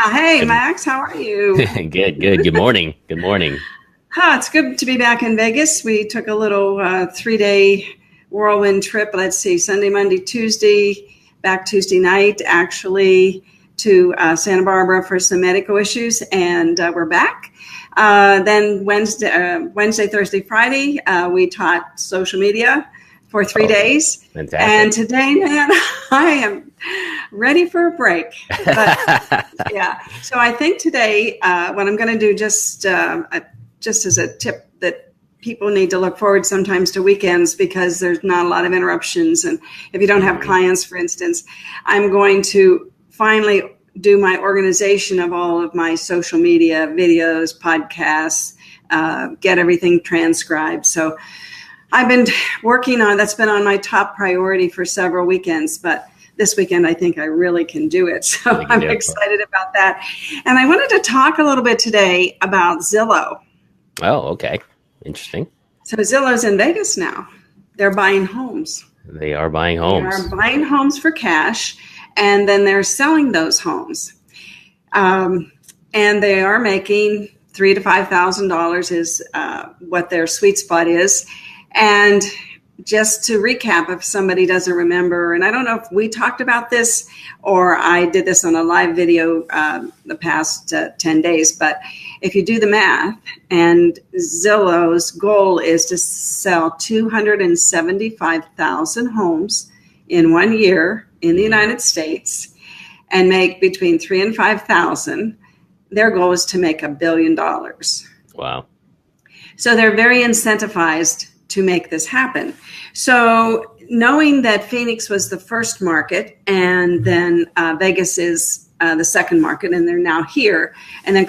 Hey, Good, Max, how are you? good, good. Good morning. Good morning. It's good to be back in Vegas. We took a little 3-day whirlwind trip. Let's see, Sunday, Monday, Tuesday, back Tuesday night, actually, to Santa Barbara for some medical issues, and we're back. Then Wednesday, Thursday, Friday, we taught social media for 3 days. Fantastic. And today, man, I am ready for a break. But yeah, so I think today what I'm going to do just as a tip that people need to look forward sometimes to weekends because there's not a lot of interruptions. And if you don't have clients, for instance, I'm going to finally do my organization of all of my social media, videos, podcasts, get everything transcribed. So I've been working on, that's been on my top priority for several weekends, but this weekend I think I really can do it. So I'm excited about that. And I wanted to talk a little bit today about Zillow. Oh, okay. Interesting. So Zillow's in Vegas now. They're buying homes. They are buying homes. They are buying homes for cash, and then they're selling those homes. And they are making $3,000 to $5,000 is what their sweet spot is. And just to recap, if somebody doesn't remember, and I don't know if we talked about this or I did this on a live video the past 10 days, but if you do the math, and Zillow's goal is to sell 275,000 homes in 1 year in the United States and make between 3,000 and 5,000, their goal is to make $1 billion. Wow. So they're very incentivized to make this happen. So knowing that Phoenix was the first market and then Vegas is the second market, and they're now here, and then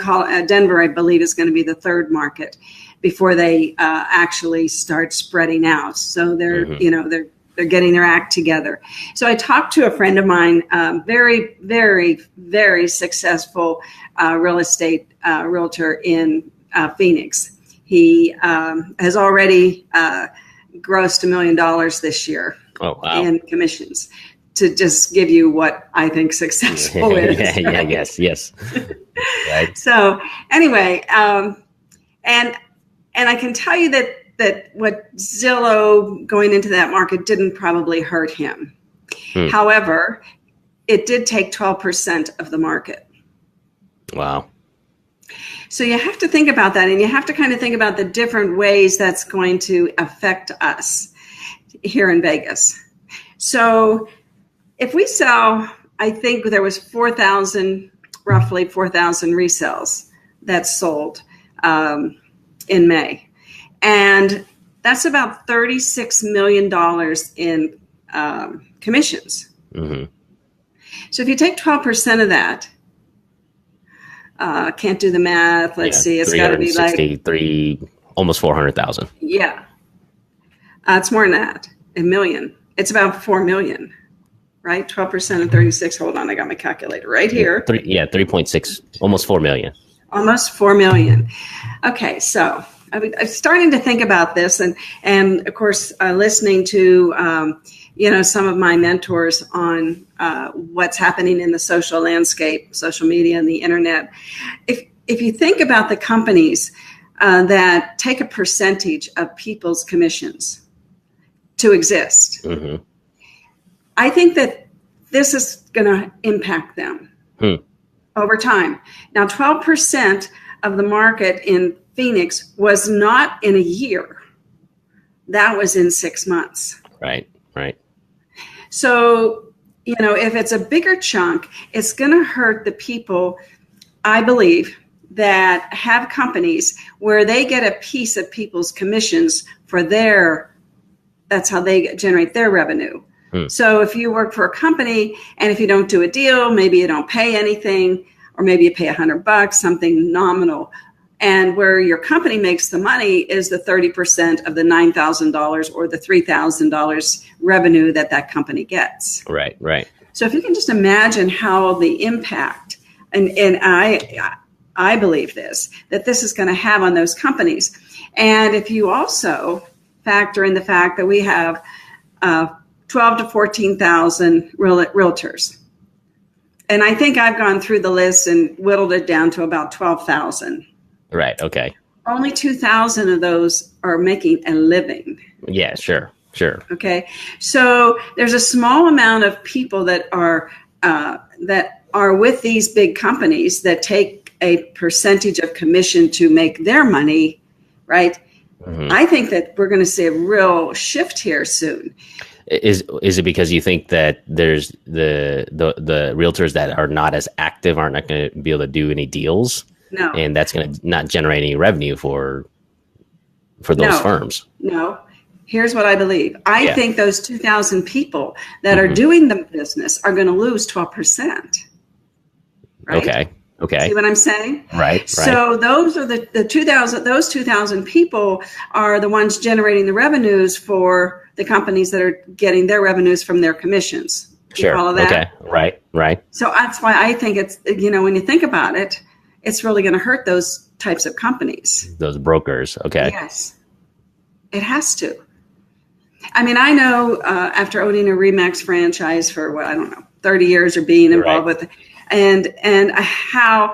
Denver, I believe, is going to be the third market before they actually start spreading out. So they're getting their act together. So I talked to a friend of mine, very, very, very successful real estate realtor in Phoenix. He has already grossed $1 million this year in commissions, to just give you what I think successful is. Yes. Right. So anyway, and I can tell you that what Zillow going into that market didn't probably hurt him. However, it did take 12% of the market. Wow. So you have to think about that, and you have to kind of think about the different ways that's going to affect us here in Vegas. So if we sell, I think there was roughly 4,000 resales that sold in May. And that's about $36 million in commissions. Mm-hmm. So if you take 12% of that, can't do the math. Let's see. It's got to be like almost 400,000. Yeah. It's more than that. $1 million. It's about 4 million, right? 12% of 36. Hold on. I got my calculator right here. 3.6, almost 4 million. Almost 4 million. Okay. So I'm starting to think about this and of course, listening to, some of my mentors on what's happening in the social landscape, social media and the internet. If you think about the companies that take a percentage of people's commissions to exist, I think that this is going to impact them over time. Now, 12% of the market in Phoenix was not in a year. That was in 6 months. Right. So, if it's a bigger chunk, it's going to hurt the people, I believe, that have companies where they get a piece of people's commissions for that's how they generate their revenue. So if you work for a company and if you don't do a deal, maybe you don't pay anything, or maybe you pay $100, something nominal. And where your company makes the money is the 30% of the $9,000 or the $3,000 revenue that company gets. Right. So if you can just imagine how the impact, and I believe that this is going to have on those companies. And if you also factor in the fact that we have 12 to 14,000 realtors. And I think I've gone through the list and whittled it down to about 12,000. Right. Okay. Only 2,000 of those are making a living. Yeah, sure. Sure. Okay. So there's a small amount of people that are with these big companies that take a percentage of commission to make their money, right? Mm-hmm. I think that we're going to see a real shift here soon. Is it because you think that there's the realtors that are not as active aren't not going to be able to do any deals? No. And that's going to not generate any revenue for those firms? No. Here's what I believe. I think those 2,000 people that are doing the business are going to lose 12%. Right? Okay. See what I'm saying? Right. So those are the 2,000. Those 2,000 people are the ones generating the revenues for the companies that are getting their revenues from their commissions. Sure. You follow that? Okay. Right. So that's why I think it's, when you think about it, it's really going to hurt those types of companies. Those brokers. Okay. Yes. It has to. I mean, I know after owning a RE/MAX franchise for 30 years or being involved with it, and how,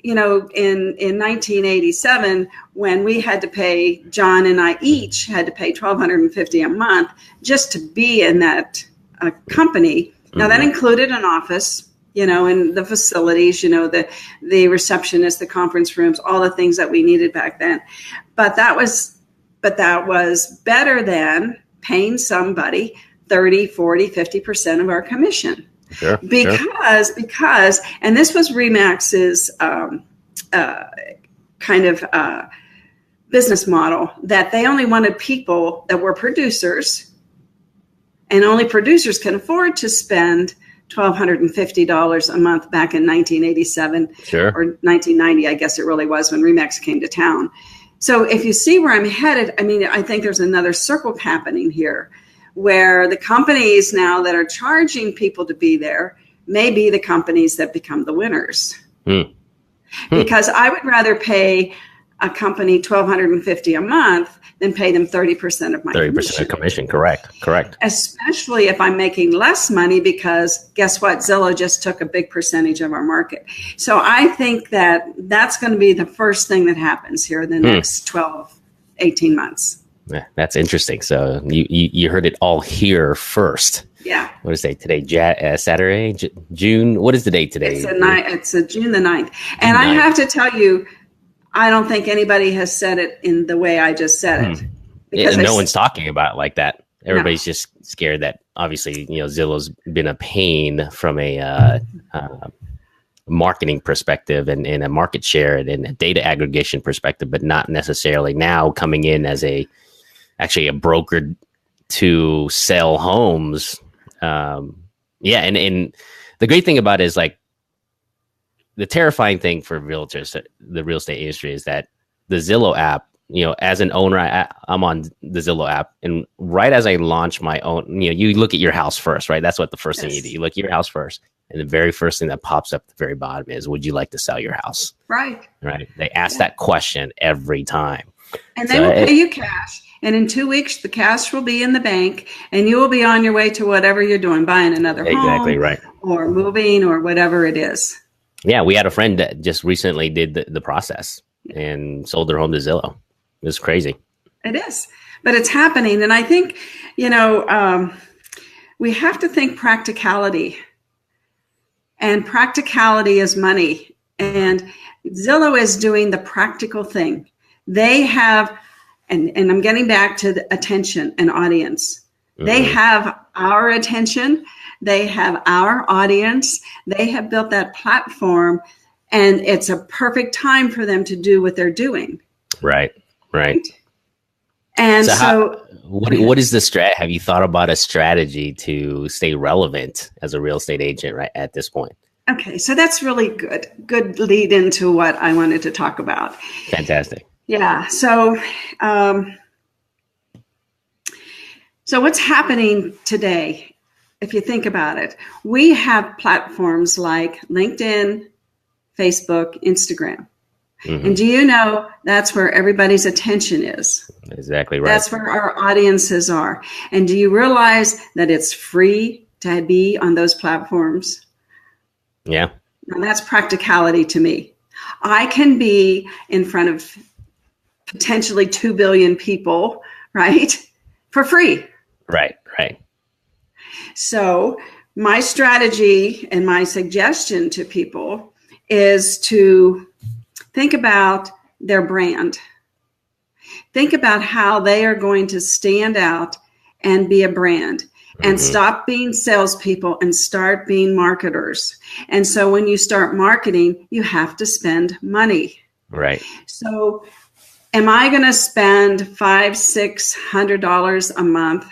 in 1987, when we had to pay, John and I each had to pay $1,250 a month just to be in that company. Now that included an office, and the facilities, the receptionist, the conference rooms, all the things that we needed back then. But that was better than paying somebody 30, 40, 50% of our commission. Sure. Because, and this was RE/MAX's business model, that they only wanted people that were producers, and only producers can afford to spend $1,250 a month back in 1987 or 1990, I guess it really was, when RE/MAX came to town. So if you see where I'm headed, I think there's another circle happening here, where the companies now that are charging people to be there may be the companies that become the winners. Because I would rather pay a company $1,250 a month than pay them 30% of my 30% of commission. Correct. Especially if I'm making less money, because guess what? Zillow just took a big percentage of our market. So I think that that's going to be the first thing that happens here in the next 12, 18 months. Yeah, that's interesting. So you heard it all here first. Yeah. What is it today? Saturday, June. What is the date today? It's June the 9th. And I have to tell you, I don't think anybody has said it in the way I just said it. Because no one's talking about it like that. Everybody's just scared that, obviously, Zillow's been a pain from a marketing perspective and a market share and a data aggregation perspective, but not necessarily now coming in as actually a broker to sell homes. And the great thing about it is, like, the terrifying thing for realtors, the real estate industry, is that the Zillow app, as an owner, I'm on the Zillow app, and right as I launch my own, you look at your house first, right? That's what the first thing you do. You look at your house first, and the very first thing that pops up at the very bottom is, would you like to sell your house? Right. They ask that question every time. And they will pay you cash. And in 2 weeks, the cash will be in the bank, and you will be on your way to whatever you're doing, buying another home. Exactly right. Or moving or whatever it is. Yeah, we had a friend that just recently did the process and sold their home to Zillow. It was crazy. It is, but it's happening. And I think, we have to think practicality. And practicality is money. And Zillow is doing the practical thing. They have, and I'm getting back to the attention and audience. They have our attention. They have our audience. They have built that platform, and it's a perfect time for them to do what they're doing. Right. And so what is the strat? Have you thought about a strategy to stay relevant as a real estate agent right at this point? Okay, so that's really good lead into what I wanted to talk about. Fantastic. Yeah. So what's happening today? If you think about it, we have platforms like LinkedIn, Facebook, Instagram. And do you know that's where everybody's attention is? Exactly right. That's where our audiences are. And do you realize that it's free to be on those platforms? Yeah. Now that's practicality to me. I can be in front of potentially 2 billion people, right? For free. Right. Right. So my strategy and my suggestion to people is to think about their brand. Think about how they are going to stand out and be a brand, and stop being salespeople and start being marketers. And so when you start marketing, you have to spend money. Right. So am I going to spend $500-$600 a month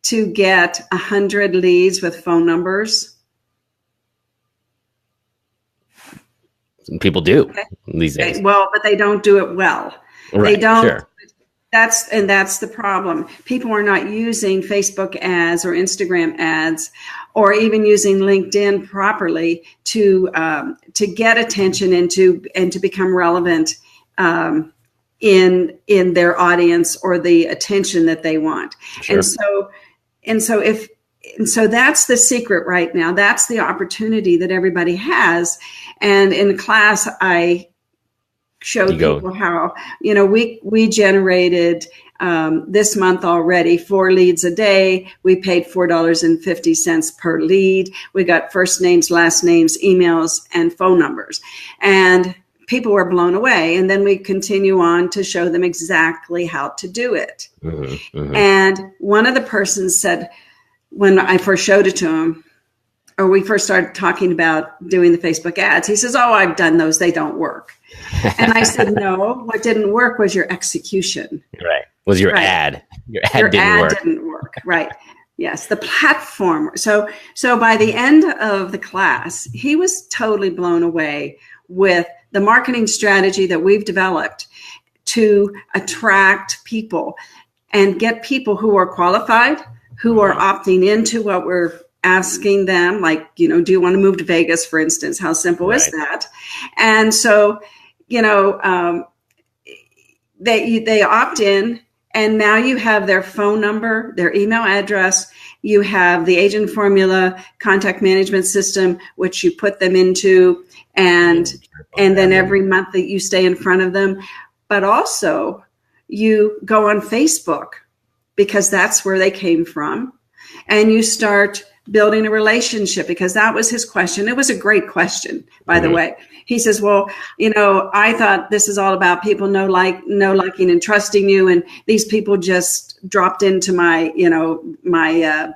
to get 100 leads with phone numbers? People do these days. Well, but they don't do it well. Right, they don't. Sure. That's the problem. People are not using Facebook ads or Instagram ads, or even using LinkedIn properly to get attention and to become relevant in their audience or the attention that they want. Sure. And so that's the secret right now. That's the opportunity that everybody has. And in class, I showed people how, we generated this month already 4 leads a day. We paid $4.50 per lead. We got first names, last names, emails, and phone numbers. And people were blown away. And then we continue on to show them exactly how to do it. And one of the persons said, when I first showed it to him, or we first started talking about doing the Facebook ads, he says, "Oh, I've done those. They don't work." And I said, "No, what didn't work was your execution." Right. Was your ad. Your ad didn't work. Right. Yes. The platform. So by the end of the class, he was totally blown away with the marketing strategy that we've developed to attract people and get people who are qualified, who are opting into what we're asking them, like, do you want to move to Vegas, for instance? How simple is that? And so, they opt in, and now you have their phone number, their email address, you have the agent formula contact management system, which you put them into, and then every month that you stay in front of them. But also you go on Facebook, because that's where they came from, and you start building a relationship, because that was his question. It was a great question, by the way. He says, "Well, I thought this is all about people know liking and trusting you, and these people just dropped into my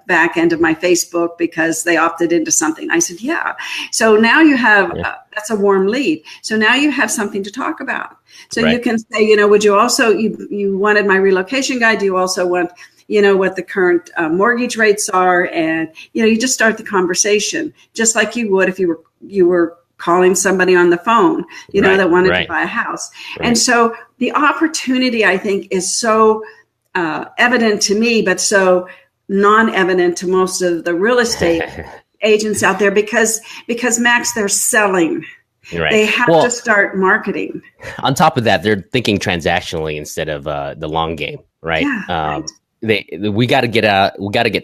back end of my Facebook because they opted into something." I said, "Yeah." So now you have that's a warm lead. So now you have something to talk about. So you can say, would you also you wanted my relocation guide? Do you also want what the current mortgage rates are? And, you just start the conversation just like you would if you were calling somebody on the phone, that wanted to buy a house. And so the opportunity, I think, is so evident to me, but so non-evident to most of the real estate agents out there, because Max, they're selling. Right. They have to start marketing. On top of that, they're thinking transactionally instead of the long game, right? Yeah, we got to get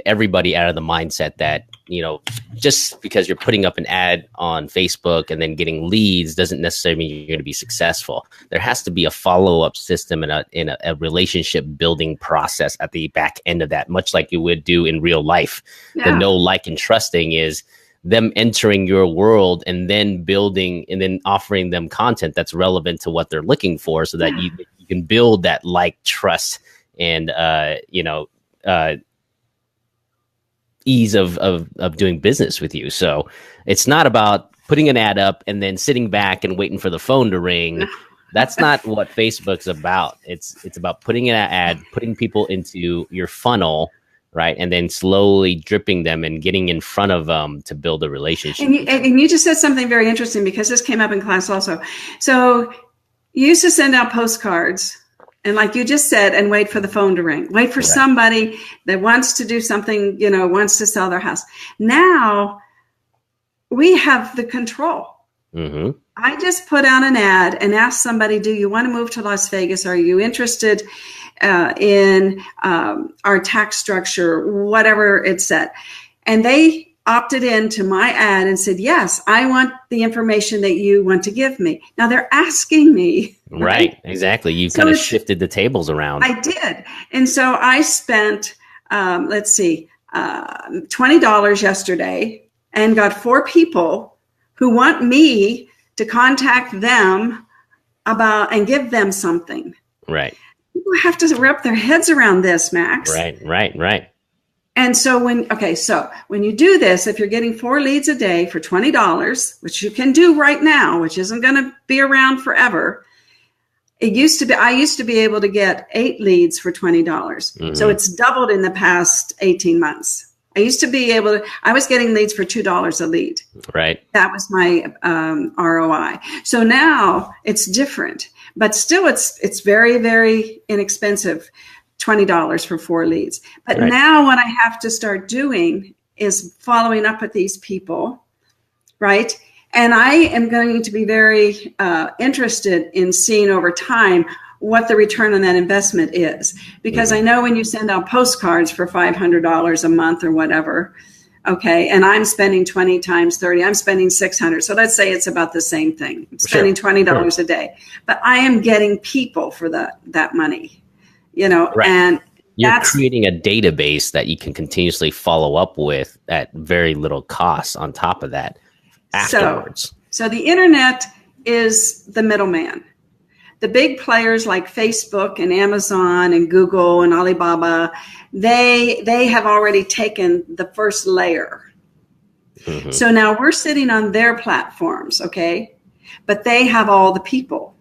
everybody out of the mindset that, just because you're putting up an ad on Facebook and then getting leads doesn't necessarily mean you're going to be successful. There has to be a follow-up system and a relationship building process at the back end of that, much like you would do in real life. Yeah. The know, like, and trusting is them entering your world and then building and then offering them content that's relevant to what they're looking for, so that you can build that like, trust, and ease of doing business with you. So it's not about putting an ad up and then sitting back and waiting for the phone to ring. That's not what Facebook's about. It's about putting an ad, putting people into your funnel, right, and then slowly dripping them and getting in front of them to build a relationship. And you just said something very interesting, because this came up in class also. So you used to send out postcards, and like you just said, and wait for the phone to ring. Wait for somebody that wants to do something, wants to sell their house. Now we have the control. Mm-hmm. I just put out an ad and ask somebody, do you want to move to Las Vegas? Are you interested in our tax structure, whatever it said? And they opted into my ad and said, yes, I want the information that you want to give me. Now they're asking me. Right. Exactly. You kind of shifted the tables around. I did. And so I spent, $20 yesterday and got 4 people who want me to contact them about and give them something. Right. People have to wrap their heads around this, Max. Right. And so when you do this, if you're getting 4 leads a day for $20, which you can do right now, which isn't going to be around forever. I used to be able to get 8 leads for $20. Mm-hmm. So it's doubled in the past 18 months. I was getting leads for $2 a lead. Right. That was my ROI. So now it's different, but still it's very, very inexpensive. $20 for 4 leads. But now what I have to start doing is following up with these people, right? And I am going to be very interested in seeing over time what the return on that investment is. Because I know when you send out postcards for $500 a month or whatever, okay, and I'm spending 20 times 30, I'm spending $600. So let's say it's about the same thing. I'm spending $20 a day. But I am getting people for that money. And you're creating a database that you can continuously follow up with at very little cost on top of that afterwards. So the internet is the middleman. The big players like Facebook and Amazon and Google and Alibaba, they have already taken the first layer. Mm-hmm. So now we're sitting on their platforms, okay? But they have all the people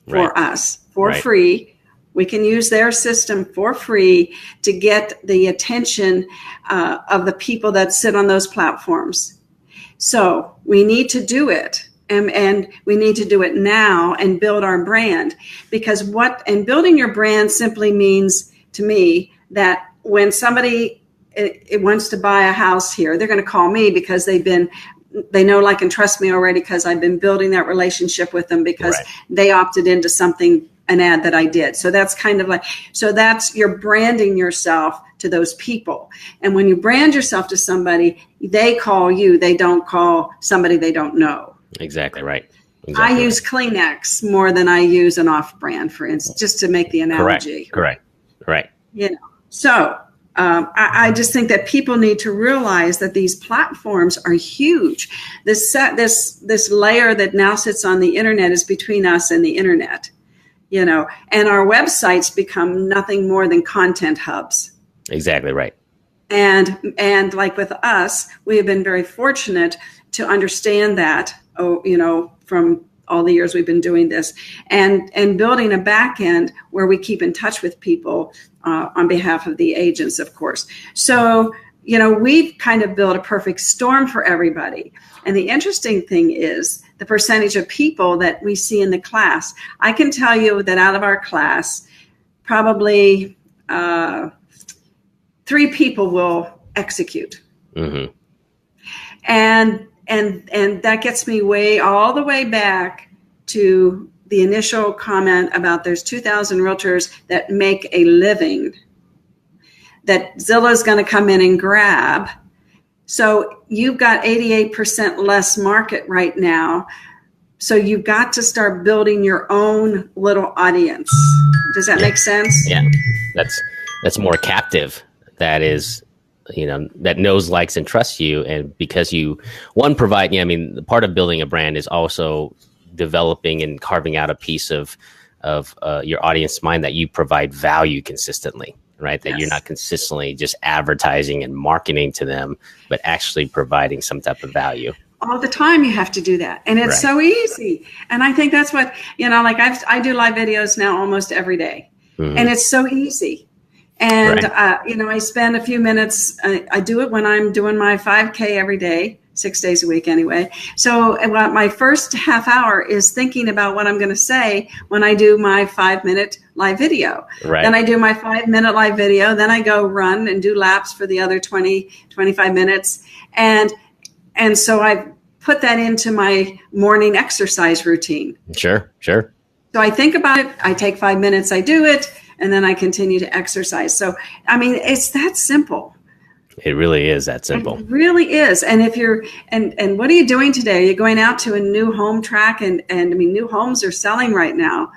for us for free. We can use their system for free to get the attention of the people that sit on those platforms. So we need to do it. And we need to do it now and build our brand. Because building your brand simply means to me that when somebody it wants to buy a house here, they're going to call me because they know, like, and trust me already because I've been building that relationship with them because they opted into something, an ad that I did. So that's you're branding yourself to those people. And when you brand yourself to somebody, they call you, they don't call somebody they don't know. Exactly right. I use Kleenex more than I use an off brand, for instance, just to make the analogy. Correct. So I just think that people need to realize that these platforms are huge. This layer that now sits on the internet is between us and the internet. And our websites become nothing more than content hubs. Exactly right. And like with us, we have been very fortunate to understand that, from all the years we've been doing this and building a back end where we keep in touch with people on behalf of the agents, of course. So, we've kind of built a perfect storm for everybody. And the interesting thing is the percentage of people that we see in the class. I can tell you that out of our class, probably 3 people will execute. Mm-hmm. And that gets me all the way back to the initial comment about there's 2,000 realtors that make a living that Zillow's going to come in and grab. So you've got 88% less market right now. So you've got to start building your own little audience. Does that make sense? Yeah, that's more captive. That is, that knows, likes, and trusts you. And because you, provide, the part of building a brand is also developing and carving out a piece of your audience mind that you provide value consistently, right? That you're not consistently just advertising and marketing to them, but actually providing some type of value. All the time you have to do that. And it's so easy. And I think that's what, I do live videos now almost every day. Mm-hmm. And it's so easy. And, I spend a few minutes, I do it when I'm doing my 5K every day, 6 days a week anyway. So my first half hour is thinking about what I'm going to say when I do my 5-minute live video. Right. Then I do my 5-minute live video. Then I go run and do laps for the other 20, 25 minutes. And so I put that into my morning exercise routine. Sure. So I think about it. I take 5 minutes, I do it. And then I continue to exercise. So, it's that simple. It really is that simple. It really is. And if you're, and what are you doing today? You're going out to a new home track, and I mean, new homes are selling right now.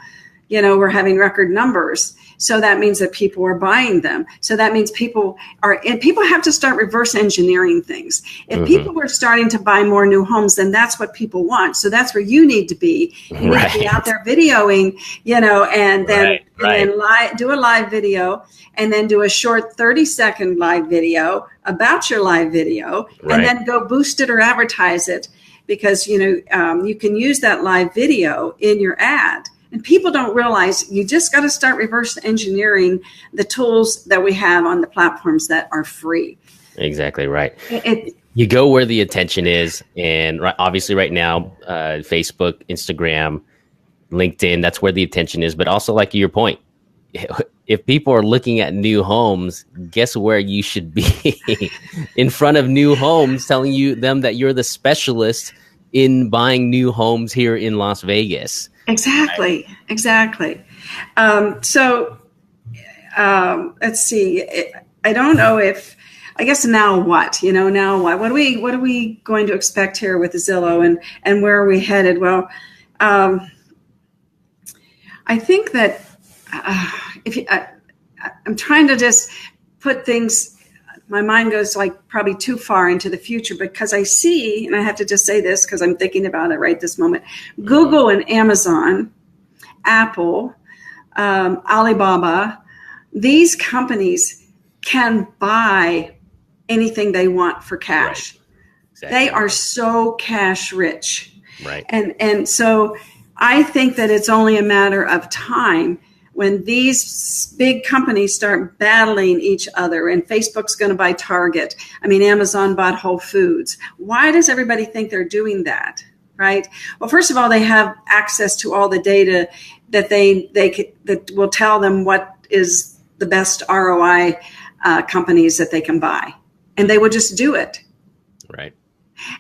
You know, we're having record numbers. So that means that people are buying them. So that means people have to start reverse engineering things. If people were starting to buy more new homes, then that's what people want. So that's where you need to be. You need to be out there videoing, you know, and then, do a live video, and then do a short 30-second live video about your live video, and then go boost it or advertise it, because, you know, you can use that live video in your ad. And people don't realize you just got to start reverse engineering the tools that we have on the platforms that are free. Exactly right. You go where the attention is. And obviously right now, Facebook, Instagram, LinkedIn, that's where the attention is. But also, like your point, if people are looking at new homes, guess where you should be? In front of new homes, telling them that you're the specialist in buying new homes here in Las Vegas. Exactly. So let's see. I don't know if, I guess now what? What are we going to expect here with Zillow, and where are we headed? Well, I think that I'm trying to just put things. My mind goes like probably too far into the future, because I see, and I have to just say this because I'm thinking about it right this moment, Google and Amazon, Apple, Alibaba, these companies can buy anything they want for cash. Right. Exactly. They are so cash rich. Right. And so I think that it's only a matter of time when these big companies start battling each other, and Facebook's going to buy Target. I mean, Amazon bought Whole Foods. Why does everybody think they're doing that, right? Well, first of all, they have access to all the data that that will tell them what is the best ROI companies that they can buy, and they will just do it. Right.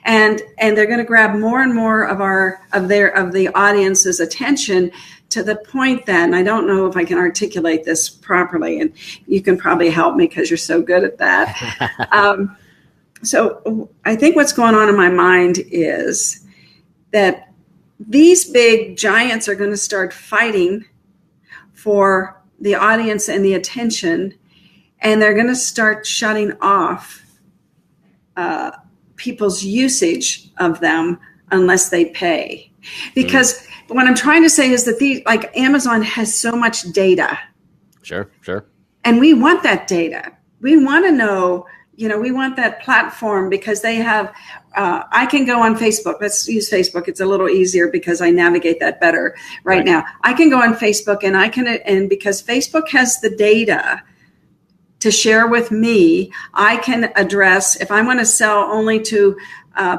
And they're going to grab more and more of the audience's attention, to the point that, and I don't know if I can articulate this properly, and you can probably help me because you're so good at that. So I think what's going on in my mind is that these big giants are going to start fighting for the audience and the attention, and they're going to start shutting off people's usage of them unless they pay. Because what I'm trying to say is that Amazon has so much data. Sure. And we want that data. We want to know, we want that platform, because they have, I can go on Facebook. Let's use Facebook. It's a little easier because I navigate that better right now. I can go on Facebook, and because Facebook has the data to share with me, I can address, if I want to sell only to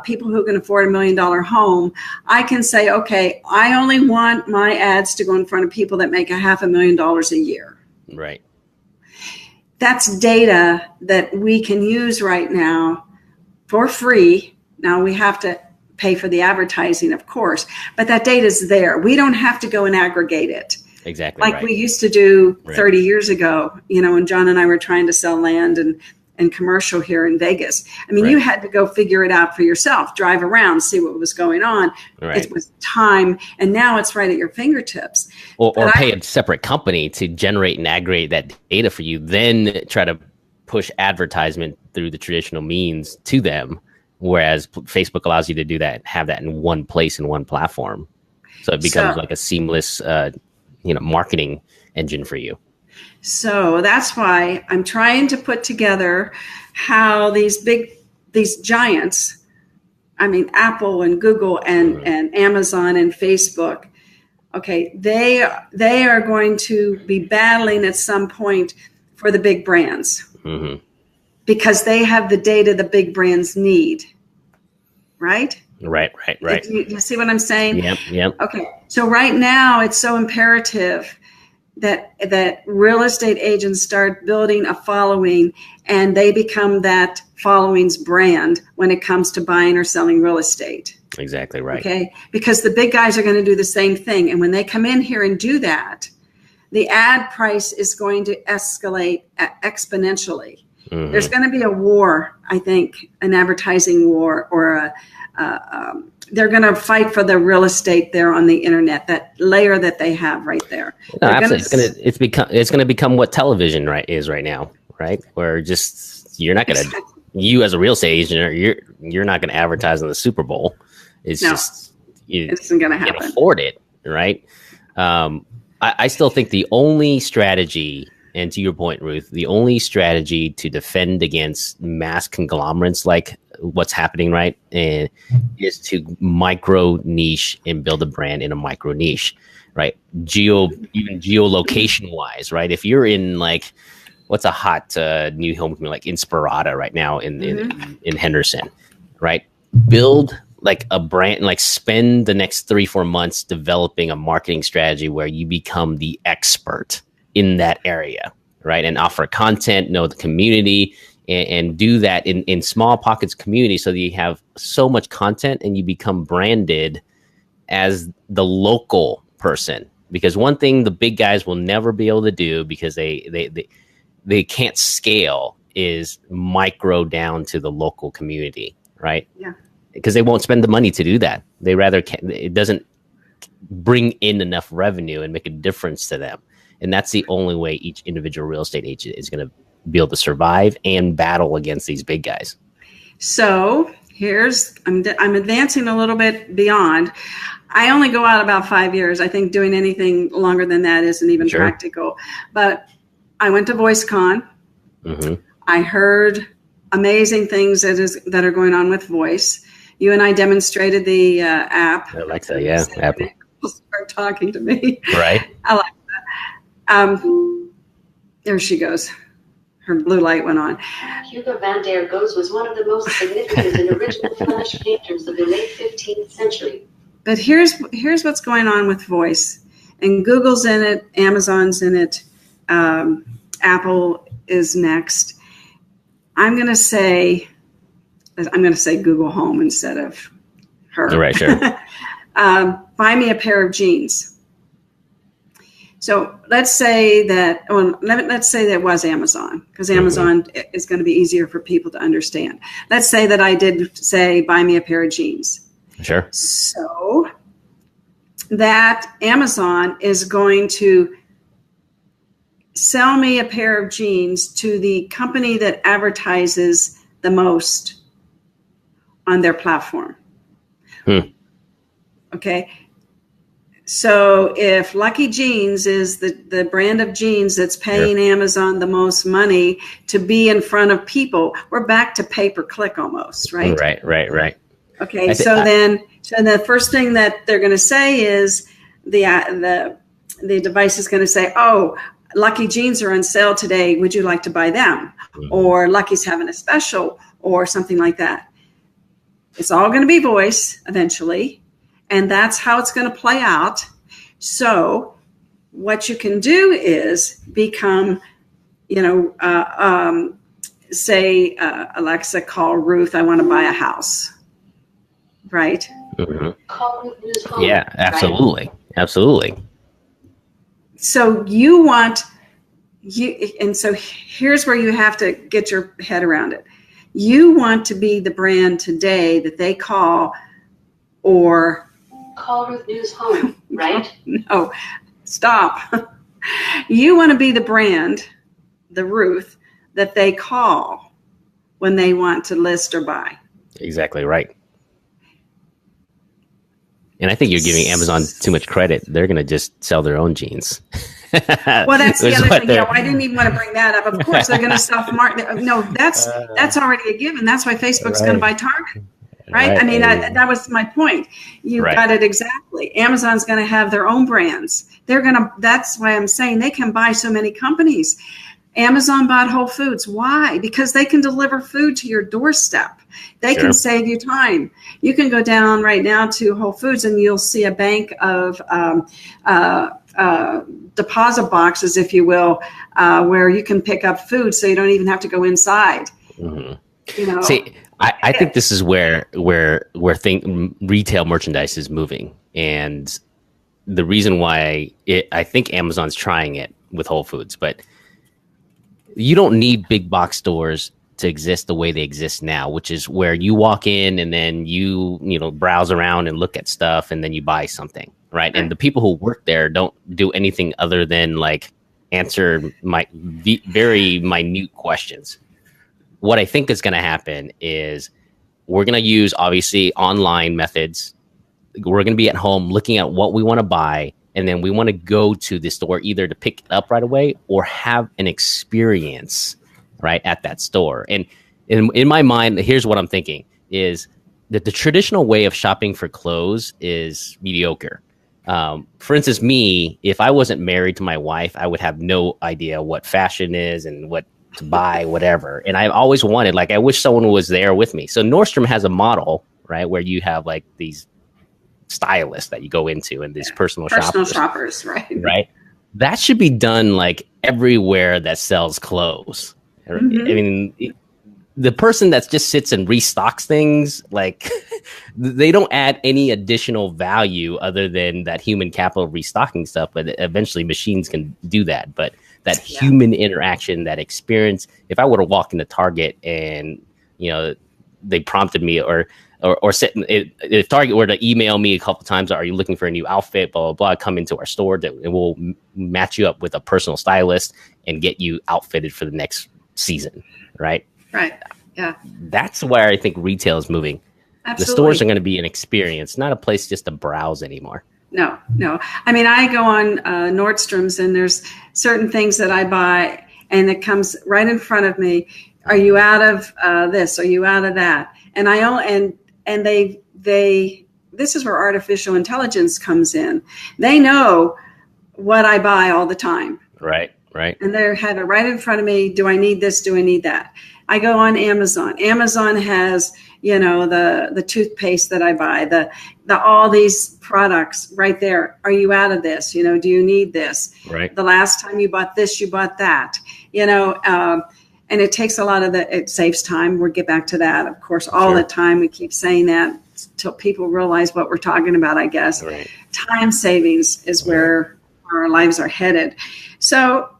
people who can afford $1 million home, I can say, okay, I only want my ads to go in front of people that make $500,000 a year. Right. That's data that we can use right now for free. Now we have to pay for the advertising, of course, but that data is there. We don't have to go and aggregate it. Exactly. Like we used to do 30 years ago, when John and I were trying to sell land and commercial here in Vegas. I mean, you had to go figure it out for yourself, drive around, see what was going on. Right. It was time, and now it's right at your fingertips. Or pay a separate company to generate and aggregate that data for you, then try to push advertisement through the traditional means to them, whereas Facebook allows you to do that, have that in one place, in one platform. So it becomes like a seamless marketing engine for you. So that's why I'm trying to put together how these giants, I mean, Apple and Google and Amazon and Facebook, okay, they are going to be battling at some point for the big brands, because they have the data the big brands need, right? Right. You see what I'm saying? Yep. Okay, so right now it's so imperative that real estate agents start building a following, and they become that following's brand when it comes to buying or selling real estate. Exactly right. Okay, because the big guys are going to do the same thing, and when they come in here and do that, the ad price is going to escalate exponentially, There's going to be a war, I think, an advertising war, or they're going to fight for the real estate there on the internet, that layer that they have right there. No, absolutely. It's going to become what television is right now, right? Where just you as a real estate agent, you're not going to advertise on the Super Bowl. It's just it isn't going to happen. Can't afford it, right? I still think the only strategy, and to your point, Ruth, the only strategy to defend against mass conglomerates like what's happening, right, is to micro niche and build a brand in a micro niche, right? Even geolocation wise, right? If you're in like, what's a hot new home community like Inspirata right now in Henderson, right? Build like a brand, like spend the next 3-4 months developing a marketing strategy where you become the expert in that area, right? And offer content, know the community, and do that in small pockets of community so that you have so much content and you become branded as the local person. Because one thing the big guys will never be able to do, because they can't scale, is micro down to the local community, right? Yeah. Because they won't spend the money to do that. It doesn't bring in enough revenue and make a difference to them. And that's the only way each individual real estate agent is going to be able to survive and battle against these big guys. So I'm advancing a little bit beyond. I only go out about 5 years. I think doing anything longer than that isn't even practical. But I went to VoiceCon. Mm-hmm. I heard amazing things that are going on with voice. You and I demonstrated the app. Alexa, yeah. Apple. Start talking to me. Right. I like that. There she goes. Her blue light went on. Hugo van der Goes was one of the most significant and original Flemish painters of the late 15th century. But here's what's going on with voice. And Google's in it. Amazon's in it. Apple is next. I'm going to say Google Home instead of her. Right, sure. Buy me a pair of jeans. So let's say that it was Amazon, because Amazon is going to be easier for people to understand. Let's say that I did say, buy me a pair of jeans. Sure. So that Amazon is going to sell me a pair of jeans to the company that advertises the most on their platform. Okay. So if Lucky Jeans is the brand of jeans that's paying Amazon the most money to be in front of people, we're back to pay-per-click almost, right? Right. Okay, so the first thing that they're going to say is the device is going to say, oh, Lucky Jeans are on sale today. Would you like to buy them? Mm-hmm. Or Lucky's having a special or something like that. It's all going to be voice eventually. And that's how it's going to play out. So what you can do is become, say, Alexa, call Ruth, I want to buy a house. Right? Mm-hmm. Call Ruth News Home. Yeah, absolutely. Right? Absolutely. So and so here's where you have to get your head around it. You want to be the brand today that they call, or Call Ruth News Home, right? No, stop. You want to be the brand, the Ruth, that they call when they want to list or buy. Exactly right. And I think you're giving Amazon too much credit. They're going to just sell their own jeans. Well, that's the other thing. I didn't even want to bring that up. Of course, they're going to self-market. No, that's already a given. That's why Facebook's going to buy Target. Right? I mean, that was my point. You got it exactly. Amazon's going to have their own brands. That's why I'm saying they can buy so many companies. Amazon bought Whole Foods. Why? Because they can deliver food to your doorstep. They can save you time. You can go down right now to Whole Foods and you'll see a bank of deposit boxes, if you will, where you can pick up food so you don't even have to go inside. Mm-hmm. See, I think this is where retail merchandise is moving, and the reason why I think Amazon's trying it with Whole Foods, but you don't need big box stores to exist the way they exist now, which is where you walk in and then you browse around and look at stuff and then you buy something, right? And the people who work there don't do anything other than like answer very minute questions. What I think is going to happen is we're going to use obviously online methods. We're going to be at home looking at what we want to buy, and then we want to go to the store either to pick it up right away or have an experience right at that store. And in my mind, here's what I'm thinking is that the traditional way of shopping for clothes is mediocre. For instance, me, if I wasn't married to my wife, I would have no idea what fashion is and what to buy, whatever. And I've always wanted, like, I wish someone was there with me. So Nordstrom has a model, right, where you have like these stylists that you go into and these personal shoppers, right? That should be done like everywhere that sells clothes. Mm-hmm. I mean, the person that just sits and restocks things, like they don't add any additional value other than that human capital restocking stuff. But eventually machines can do that. But that human interaction, that experience, if I were to walk into Target and, they prompted me or if Target were to email me a couple of times, are you looking for a new outfit, blah, blah, blah, come into our store, that it will match you up with a personal stylist and get you outfitted for the next season, right? Right. Yeah. That's where I think retail is moving. Absolutely. The stores are going to be an experience, not a place just to browse anymore. No. I mean, I go on Nordstrom's and there's certain things that I buy and it comes right in front of me. Are you out of this? Are you out of that? And they this is where artificial intelligence comes in. They know what I buy all the time. Right. And they have it right in front of me. Do I need this? Do I need that? I go on Amazon. Amazon has, the toothpaste that I buy, the all these products right there. Are you out of this? Do you need this? Right. The last time you bought this, you bought that. And it takes a lot of it saves time. We'll get back to that, of course, all the time. We keep saying that till people realize what we're talking about, I guess. Right. Time savings is where our lives are headed. So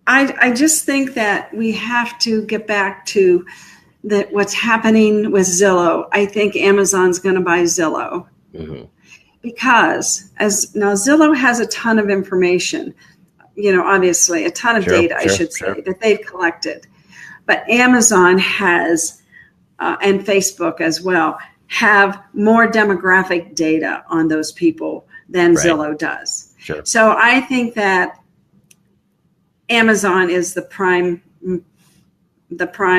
I just think that we have to get back to what's happening with Zillow. I think Amazon's going to buy Zillow because Zillow has a ton of information. Obviously a ton of data, I should say, that they've collected. But Amazon has, and Facebook as well, have more demographic data on those people than Zillow does. Sure. So I think that Amazon is the prime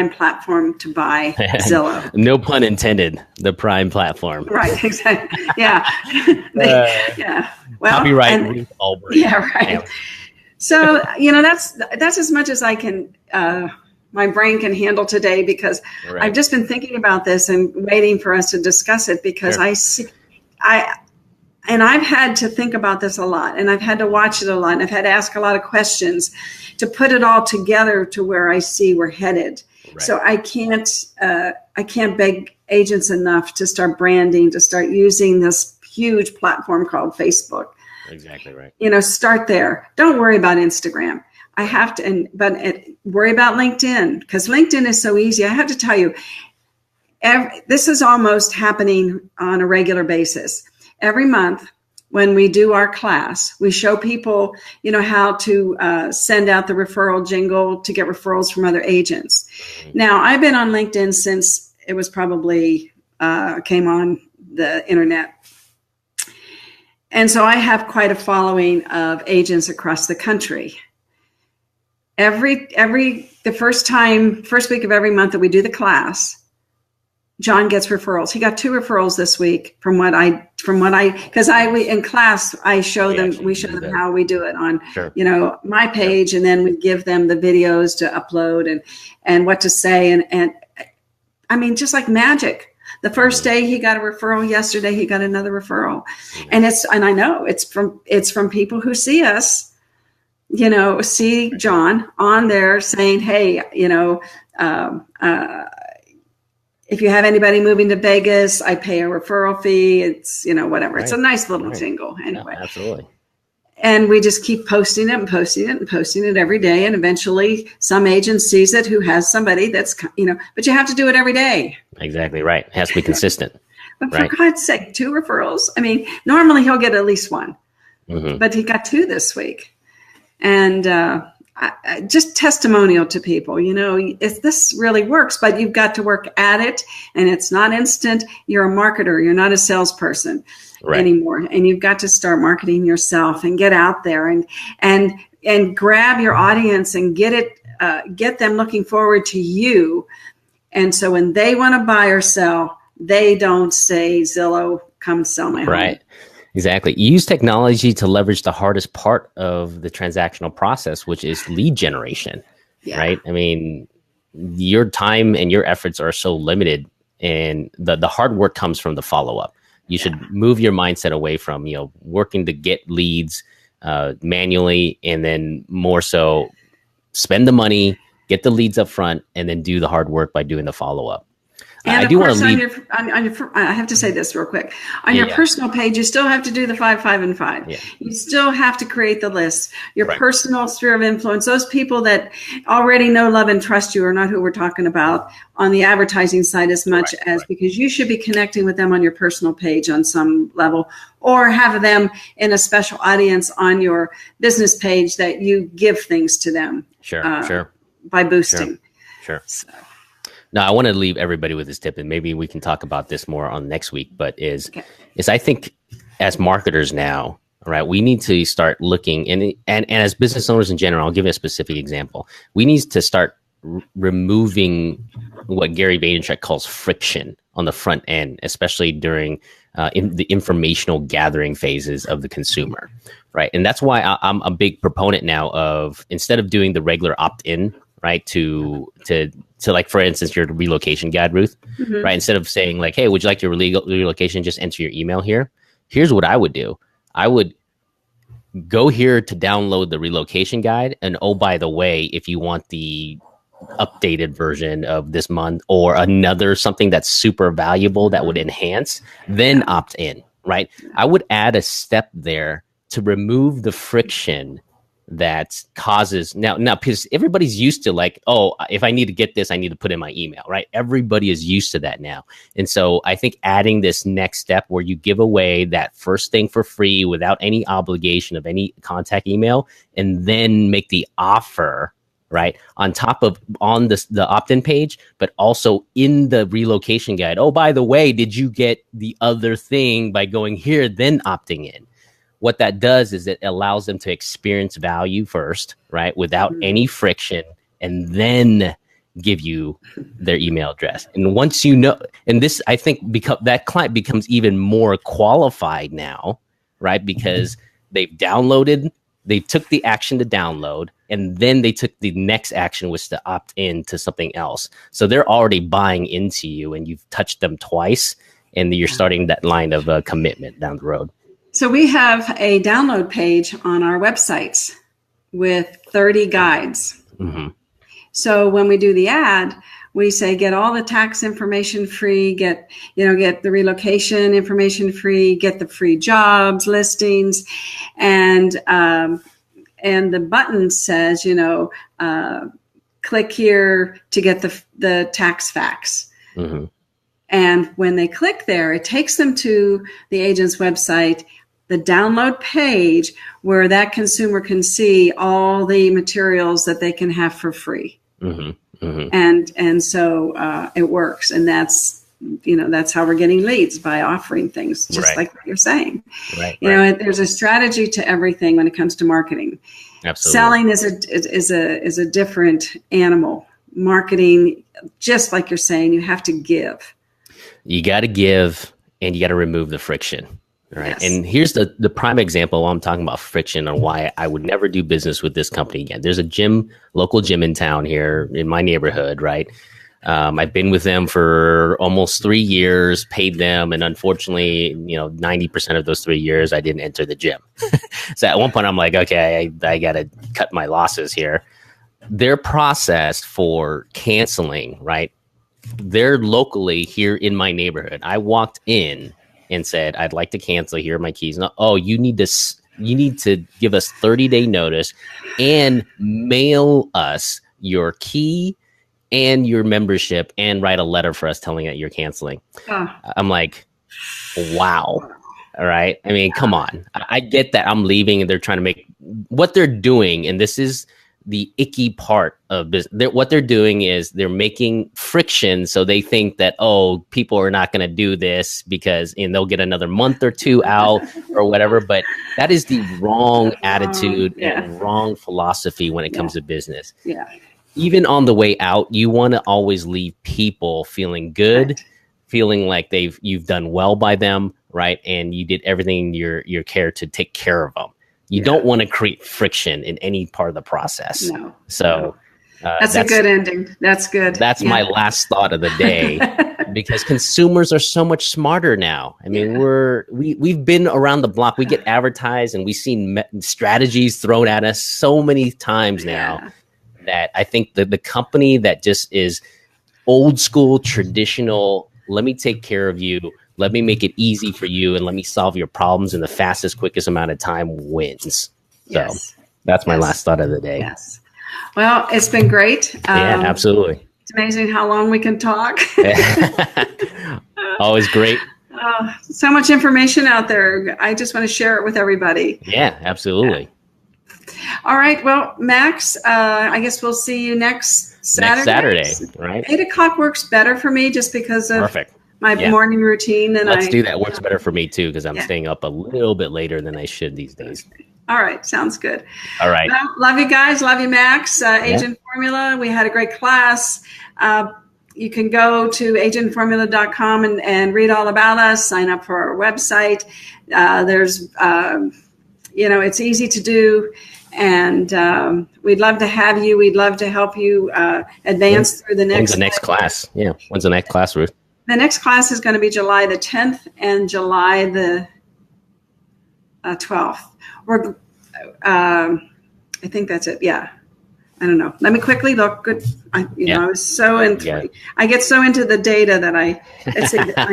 platform to buy Zillow. No pun intended. The prime platform. Right. Exactly. Yeah. Well, copyright Ruth Albrecht. Yeah. Right. Yeah. So, that's as much as I can, my brain can handle today because I've just been thinking about this and waiting for us to discuss it because I've had to think about this a lot and I've had to watch it a lot and I've had to ask a lot of questions to put it all together to where I see we're headed. Right. So I can't beg agents enough to start branding, to start using this huge platform called Facebook. Exactly right. Start there. Don't worry about Instagram. I have to, worry about LinkedIn because LinkedIn is so easy. I have to tell you, this is almost happening on a regular basis. Every month when we do our class, we show people, how to send out the referral jingle to get referrals from other agents. Mm-hmm. Now, I've been on LinkedIn since it was probably came on the internet. And so I have quite a following of agents across the country. The first week of every month that we do the class, John gets referrals. He got 2 referrals this week from what I because in class I show them how we do it on my page, and then we give them the videos to upload and what to say and I mean, just like magic. The first day he got a referral. Yesterday he got another referral, and I know it's from people who see us, see John on there saying, "Hey, if you have anybody moving to Vegas, I pay a referral fee. It's whatever. Right. It's a nice little jingle anyway." Yeah, absolutely. And we just keep posting it and posting it and posting it every day. And eventually some agent sees it who has somebody that's, but you have to do it every day. Exactly right. It has to be consistent. But for God's sake, 2 referrals. I mean, normally he'll get at least 1, but he got 2 this week. And just testimonial to people, if this really works, but you've got to work at it, and it's not instant. You're a marketer. You're not a salesperson anymore. And you've got to start marketing yourself and get out there and grab your audience and get them looking forward to you. And so when they want to buy or sell, they don't say, Zillow, come sell my home. Right. Exactly. You use technology to leverage the hardest part of the transactional process, which is lead generation, right? I mean, your time and your efforts are so limited, and the hard work comes from the follow-up. You should move your mindset away from, working to get leads manually, and then more so spend the money, get the leads up front, and then do the hard work by doing the follow-up. And I do want to leave. I have to say this real quick. On your personal page, you still have to do the 5, 5, and 5. Yeah. You still have to create the list. Your personal sphere of influence, those people that already know, love, and trust you are not who we're talking about on the advertising side as much as because you should be connecting with them on your personal page on some level, or have them in a special audience on your business page that you give things to them. Sure. By boosting. Sure. So. Now, I want to leave everybody with this tip, and maybe we can talk about this more on next week, but is I think as marketers now, right, we need to start looking, and as business owners in general, I'll give you a specific example. We need to start removing what Gary Vaynerchuk calls friction on the front end, especially during in the informational gathering phases of the consumer, right? And that's why I'm a big proponent now of, instead of doing the regular opt-in, right, to like, for instance, your relocation guide, Ruth, right? Instead of saying like, hey, would you like your relocation? Just enter your email here. Here's what I would do. I would go here to download the relocation guide. And oh, by the way, if you want the updated version of this month or another something that's super valuable that would enhance, then opt in, right? I would add a step there to remove the friction that causes now because everybody's used to like, oh, if I need to get this, I need to put in my email, right? Everybody is used to that now. And so I think adding this next step where you give away that first thing for free without any obligation of any contact email, and then make the offer, right, on the opt-in page, but also in the relocation guide. Oh, by the way, did you get the other thing by going here, then opting in? What that does is it allows them to experience value first, right, without any friction, and then give you their email address. And once you know, and this, I think, that client becomes even more qualified now, right, because they took the action to download, and then they took the next action, which to opt in to something else. So they're already buying into you, and you've touched them twice, and you're starting that line of commitment down the road. So we have a download page on our websites with 30 guides. So when we do the ad, we say, get all the tax information free, get the relocation information free, get the free jobs listings. And the button says, click here to get the tax facts. And when they click there, it takes them to the agent's website, the download page, where that consumer can see all the materials that they can have for free. And so it works. And that's how we're getting leads, by offering things just like what you're saying. There's a strategy to everything when it comes to marketing. Absolutely. Selling is a different animal. Marketing, just like you're saying, you have to give. You got to give, and you got to remove the friction, right? Yes. And here's the prime example. I'm talking about friction and why I would never do business with this company again. There's a local gym in town here in my neighborhood, right? I've been with them for almost 3 years, paid them, and unfortunately, 90% of those 3 years, I didn't enter the gym. So at one point, I'm like, okay, I got to cut my losses here. Their process for canceling, right? They're locally here in my neighborhood. I walked in and said, I'd like to cancel. Here are my keys. No, oh, you need to you need to give us 30-day notice and mail us your key and your membership and write a letter for us telling that you're canceling. I'm like, wow. All right. I mean, come on. I get that I'm leaving and they're trying to make what they're doing. And this is the icky part of business. What they're doing is they're making friction. So they think that, oh, people are not going to do this because they'll get another month or two out or whatever. But that is the wrong attitude and wrong philosophy when it comes to business. Yeah. Even on the way out, you want to always leave people feeling good, feeling like you've done well by them, right? And you did everything in your care to take care of them. You don't want to create friction in any part of the process. No. So that's a good ending. That's good. That's my last thought of the day, because consumers are so much smarter now. I mean, we've been around the block. We get advertised and we've seen strategies thrown at us so many times now. That I think the company that just is old school, traditional, let me take care of you, let me make it easy for you, and let me solve your problems in the fastest, quickest amount of time wins. So that's my last thought of the day. Yes. Well, it's been great. Yeah, absolutely. It's amazing how long we can talk. Always great. So much information out there. I just want to share it with everybody. Yeah, absolutely. All right. Well, Max, I guess we'll see you next Saturday. Next Saturday, right? 8:00 works better for me just because of my morning routine. And let's do that. Works better for me too, because I'm staying up a little bit later than I should these days. All right. Sounds good. All right. Well, love you guys. Love you, Max. Agent Formula. We had a great class. You can go to agentformula.com and read all about us. Sign up for our website. There's, it's easy to do. And we'd love to have you. We'd love to help you advance through the next. When's the next class? Yeah. When's the next class, Ruth? The next class is going to be July the 10th and July the 12th. I think that's it. Yeah. I don't know. Let me quickly look. Good. I was so into. I get so into the data that I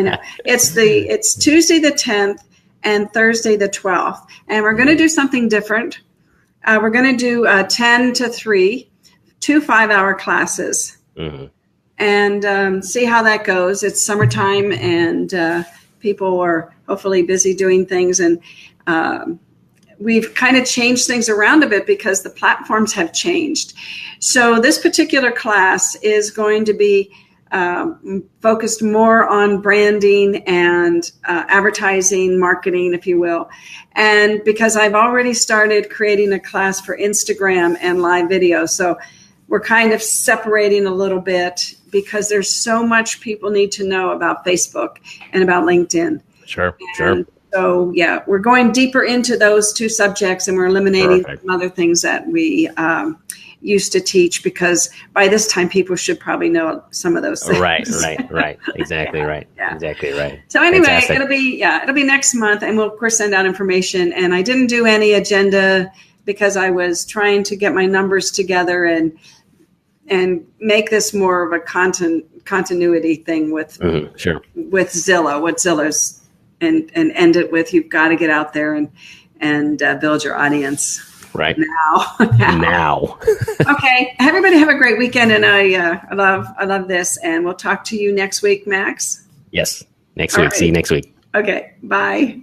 know it's Tuesday the 10th and Thursday the 12th, and we're going to do something different. We're going to do 10 to 3, 2 5-hour classes, and see how that goes. It's summertime, and people are hopefully busy doing things, and we've kind of changed things around a bit because the platforms have changed. So this particular class is going to be focused more on branding and advertising, marketing, if you will. And because I've already started creating a class for Instagram and live video. So we're kind of separating a little bit because there's so much people need to know about Facebook and about LinkedIn. Sure. So, we're going deeper into those two subjects, and we're eliminating some other things that we used to teach, because by this time people should probably know some of those things. Right. Exactly right. Exactly right. So anyway, Fantastic. it'll be next month, and we'll of course send out information. And I didn't do any agenda because I was trying to get my numbers together and make this more of a continuity thing with Zillow, what Zillow's. And end it with, you've got to get out there and build your audience. Right. Now. Okay. Everybody have a great weekend. And I love this. And we'll talk to you next week, Max. Yes. Next week. Right. See you next week. Okay. Bye.